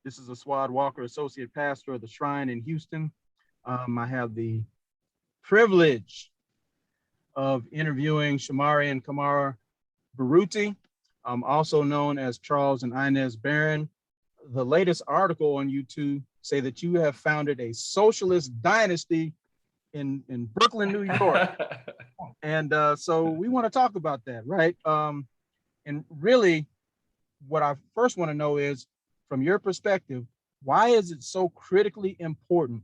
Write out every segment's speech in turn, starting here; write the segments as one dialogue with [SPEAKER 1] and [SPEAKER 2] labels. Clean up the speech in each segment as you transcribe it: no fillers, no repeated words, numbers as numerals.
[SPEAKER 1] This is Aswad Walker, Associate Pastor of the Shrine in Houston. I have the privilege of interviewing Shamari and Kamara Baruti, also known as Charles and Inez Barron. The latest article on YouTube say that you have founded a socialist dynasty in Brooklyn, New York. And so we want to talk about that, right? And really, what I first want to know is, from your perspective, why is it so critically important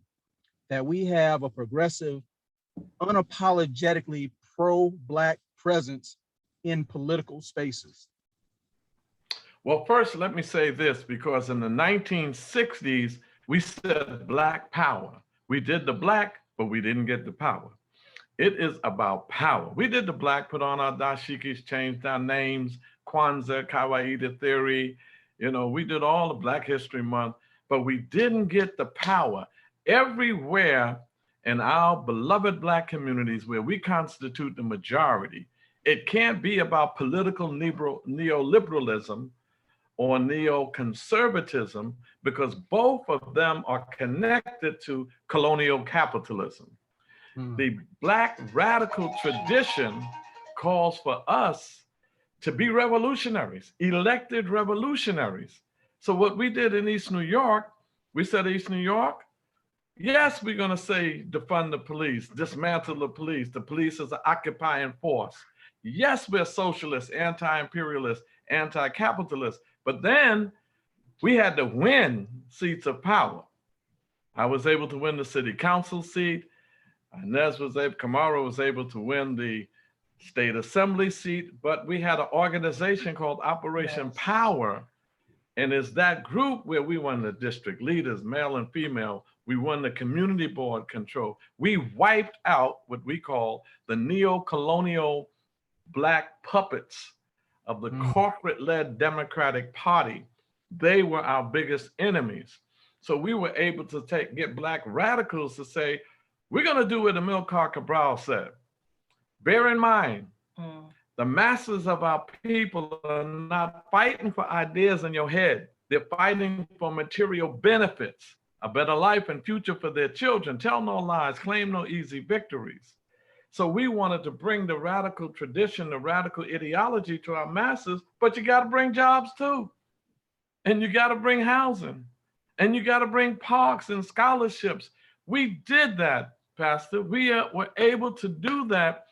[SPEAKER 1] that we have a progressive, unapologetically pro-Black presence in political spaces?
[SPEAKER 2] Well, first, let me say this, because in the 1960s, we said Black power. We did the Black, but we didn't get the power. It is about power. We did the Black, put on our dashikis, changed our names, Kwanzaa, Kawaii theory. We did all the Black History Month, but we didn't get the power. Everywhere in our beloved Black communities where we constitute the majority, it can't be about political neoliberalism or neoconservatism, because both of them are connected to colonial capitalism. The Black radical tradition calls for us to be revolutionaries, elected revolutionaries. So what we did in East New York, we said, East New York, yes, we're going to say defund the police, dismantle the police. The police is an occupying force. Yes, we're socialists, anti-imperialists, anti-capitalists, but then we had to win seats of power. I was able to win the city council seat. Kamara was able to win the state assembly seat, but we had an organization called Operation Power. And it's that group where we won the district leaders, male and female. We won the community board control. We wiped out what we call the neo-colonial Black puppets of the corporate-led Democratic Party. They were our biggest enemies. So we were able to get Black radicals to say, we're going to do what Amilcar Cabral said. Bear in mind, the masses of our people are not fighting for ideas in your head. They're fighting for material benefits, a better life and future for their children. Tell no lies, claim no easy victories. So we wanted to bring the radical tradition, the radical ideology to our masses, but you got to bring jobs too. And you got to bring housing. And you got to bring parks and scholarships. We did that, Pastor. We were able to do that.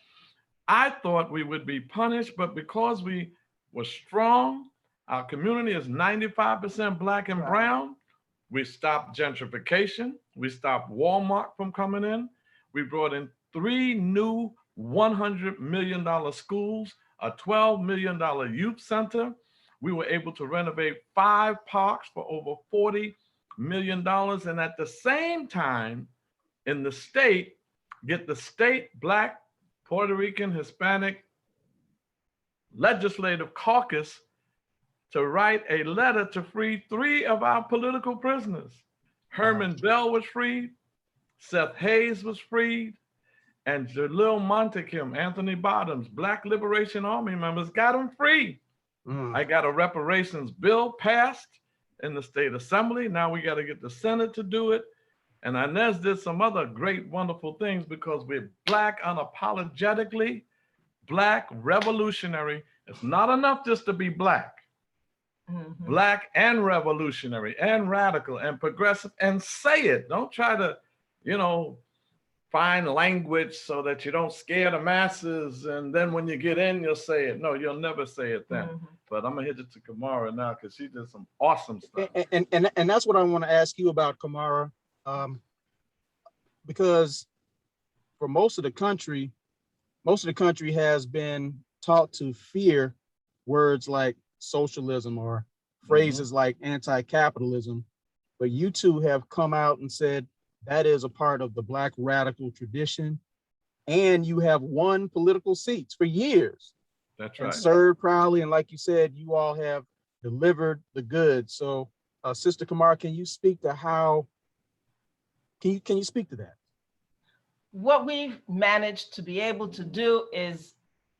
[SPEAKER 2] I thought we would be punished, but because we were strong, our community is 95% Black and brown. We stopped gentrification. We stopped Walmart from coming in. We brought in 3 new $100 million schools, a $12 million youth center. We were able to renovate 5 parks for over $40 million. And at the same time, in the state, get the state Black, Puerto Rican, Hispanic legislative caucus to write a letter to free 3 of our political prisoners. Herman Bell was freed, Seth Hayes was freed, and Jalil Montekim, Anthony Bottoms, Black Liberation Army members got them free. I got a reparations bill passed in the state assembly. Now we got to get the Senate to do it. And Inez did some other great, wonderful things because we're Black unapologetically, Black revolutionary. It's not enough just to be Black. Black and revolutionary and radical and progressive, and say it. Don't try to, find language so that you don't scare the masses. And then when you get in, you'll say it. No, you'll never say it then. But I'm gonna hit it to Kamara now because she did some awesome stuff.
[SPEAKER 1] And that's what I want to ask you about, Kamara. Because for most of the country has been taught to fear words like socialism or phrases like anti-capitalism, but you two have come out and said that is a part of the Black radical tradition, and you have won political seats for years.
[SPEAKER 2] That's right.
[SPEAKER 1] And served proudly, and like you said, you all have delivered the goods. So, Sister Kamara, can you speak to how? Can you speak to that?
[SPEAKER 3] What we've managed to be able to do is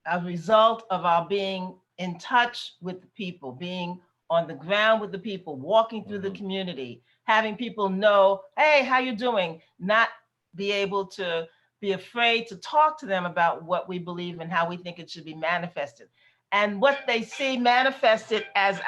[SPEAKER 3] a result of our being in touch with the people, being on the ground with the people, walking through the community, having people know, hey, how you doing? Not be able to be afraid to talk to them about what we believe and how we think it should be manifested. And what they see manifested as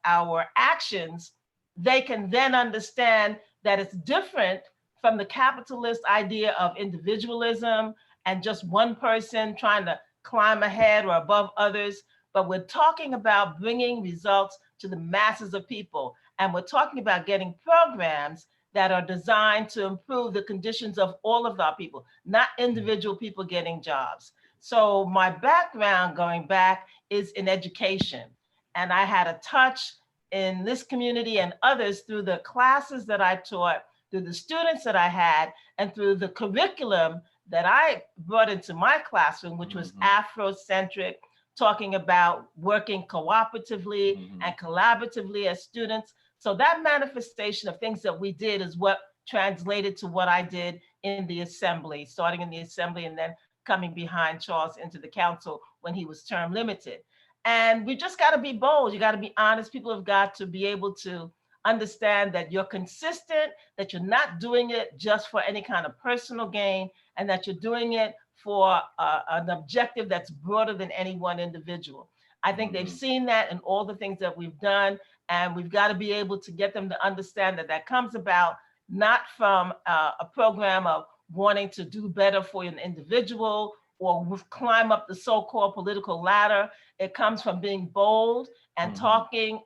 [SPEAKER 3] our actions, they can then understand that it's different from the capitalist idea of individualism and just one person trying to climb ahead or above others. But we're talking about bringing results to the masses of people. And we're talking about getting programs that are designed to improve the conditions of all of our people, not individual people getting jobs. So my background going back is in education. And I had a touch in this community and others through the classes that I taught, through the students that I had, and through the curriculum that I brought into my classroom, which was Afrocentric, talking about working cooperatively and collaboratively as students. So that manifestation of things that we did is what translated to what I did in the assembly, starting in the assembly and then coming behind Charles into the council when he was term limited. And we just got to be bold. You got to be honest. People have got to be able to understand that you're consistent, that you're not doing it just for any kind of personal gain, and that you're doing it for an objective that's broader than any one individual. I think they've seen that in all the things that we've done, and we've got to be able to get them to understand that that comes about not from a program of wanting to do better for an individual or climb up the so-called political ladder. It comes from being bold and talking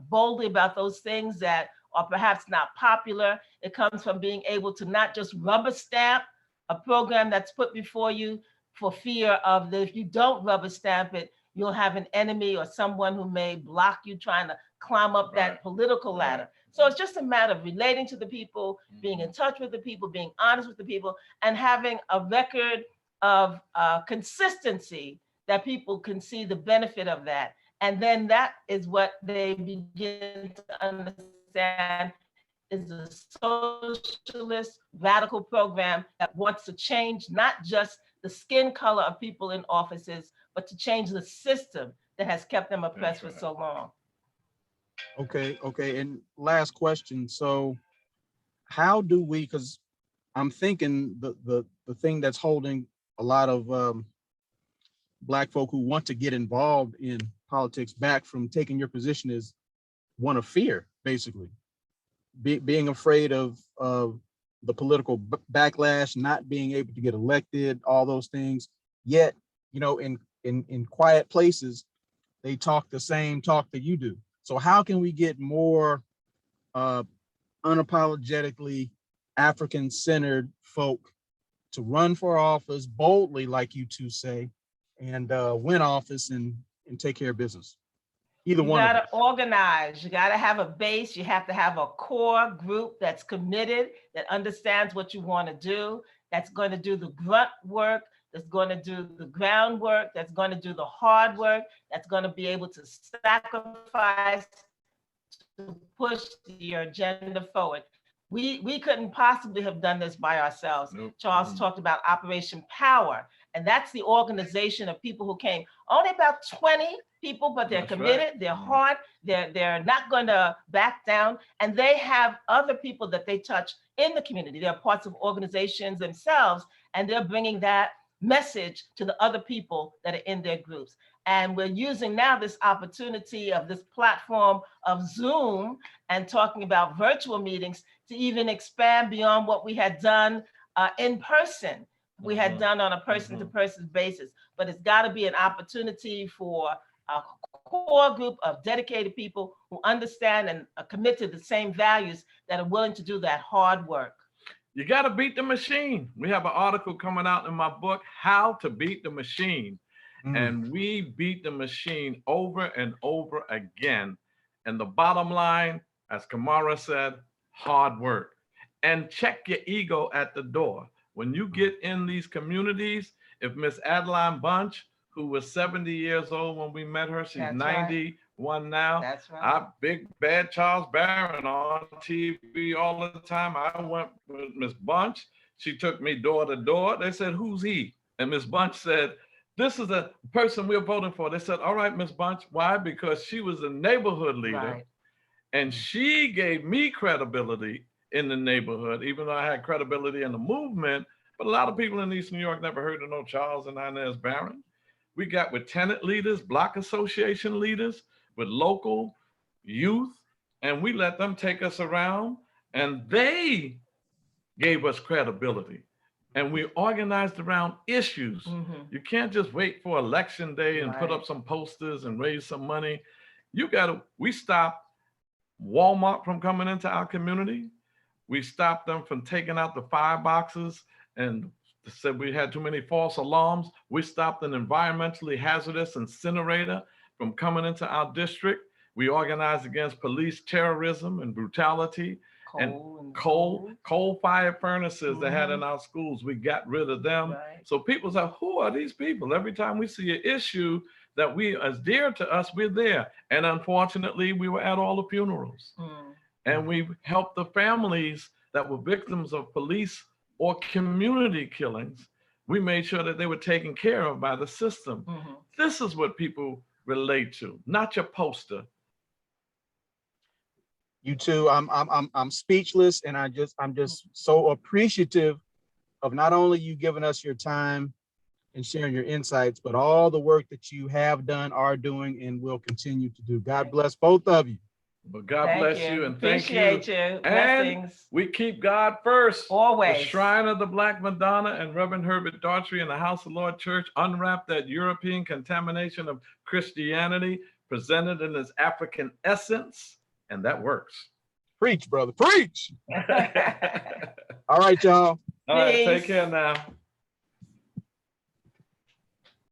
[SPEAKER 3] boldly about those things that are perhaps not popular. It comes from being able to not just rubber stamp a program that's put before you for fear of that if you don't rubber stamp it, you'll have an enemy or someone who may block you trying to climb up that political ladder. So it's just a matter of relating to the people, being in touch with the people, being honest with the people, and having a record of consistency that people can see the benefit of that. And then that is what they begin to understand is a socialist radical program that wants to change not just the skin color of people in offices, but to change the system that has kept them oppressed for so long.
[SPEAKER 1] Okay. And last question. So how do we, because I'm thinking the thing that's holding a lot of Black folk who want to get involved in politics back from taking your position is one of fear, basically. Being afraid of the political backlash, not being able to get elected, all those things. Yet, in quiet places, they talk the same talk that you do. So how can we get more unapologetically African-centered folk to run for office boldly, like you two say, and win office and take care of business? Either one.
[SPEAKER 3] You gotta organize. You gotta have a base. You have to have a core group that's committed, that understands what you want to do, that's going to do the grunt work, that's going to do the groundwork, that's going to do the hard work, that's going to be able to sacrifice to push your agenda forward. We couldn't possibly have done this by ourselves. Nope. Charles talked about Operation Power, and that's the organization of people who came. Only about 20 people, but they're committed, they're hard, they're not going to back down, and they have other people that they touch in the community. They're parts of organizations themselves, and they're bringing that message to the other people that are in their groups. And we're using now this opportunity of this platform of Zoom and talking about virtual meetings to even expand beyond what we had done in person. We had done on a person-to-person basis, but it's got to be an opportunity for a core group of dedicated people who understand and commit to the same values that are willing to do that hard work.
[SPEAKER 2] You got to beat the machine. We have an article coming out in my book, How to Beat the Machine. And we beat the machine over and over again. And the bottom line, as Kamara said, hard work. And check your ego at the door. When you get in these communities, if Miss Adeline Bunch, who was 70 years old when we met her, she's 91 now.
[SPEAKER 3] That's right.
[SPEAKER 2] I big bad Charles Barron on TV all the time. I went with Miss Bunch. She took me door to door. They said, "Who's he?" And Miss Bunch said, This is a person we're voting for. They said, all right, Ms. Bunch. Why? Because she was a neighborhood leader.
[SPEAKER 3] Right.
[SPEAKER 2] And she gave me credibility in the neighborhood, even though I had credibility in the movement. But a lot of people in East New York never heard of no Charles and Inez Barron. We got with tenant leaders, block association leaders, with local youth, and we let them take us around, and they gave us credibility. And we organized around issues.
[SPEAKER 3] Mhm.
[SPEAKER 2] You can't just wait for election day and put
[SPEAKER 3] Right.
[SPEAKER 2] up some posters and raise some money. We stopped Walmart from coming into our community. We stopped them from taking out the fireboxes and said we had too many false alarms. We stopped an environmentally hazardous incinerator from coming into our district. We organized against police terrorism and brutality. Coal-fired furnaces they had in our schools. We got rid of them.
[SPEAKER 3] Right.
[SPEAKER 2] So people say, who are these people? Every time we see an issue that is dear to us, we're there. And unfortunately, we were at all the funerals. And we helped the families that were victims of police or community killings. We made sure that they were taken care of by the system. This is what people relate to, not your poster.
[SPEAKER 1] You too. I'm speechless, and I'm just so appreciative of not only you giving us your time and sharing your insights, but all the work that you have done, are doing, and will continue to do. God bless both of you.
[SPEAKER 2] But God bless you and thank you.
[SPEAKER 3] Appreciate you.
[SPEAKER 2] And
[SPEAKER 3] Blessings.
[SPEAKER 2] we keep God first.
[SPEAKER 3] Always.
[SPEAKER 2] The Shrine of the Black Madonna and Reverend Herbert Daughtry in the House of Lord Church unwrapped that European contamination of Christianity, presented in its African essence, and that works.
[SPEAKER 1] Preach, brother, preach. All right, y'all.
[SPEAKER 2] All right,
[SPEAKER 3] Peace.
[SPEAKER 2] take care now.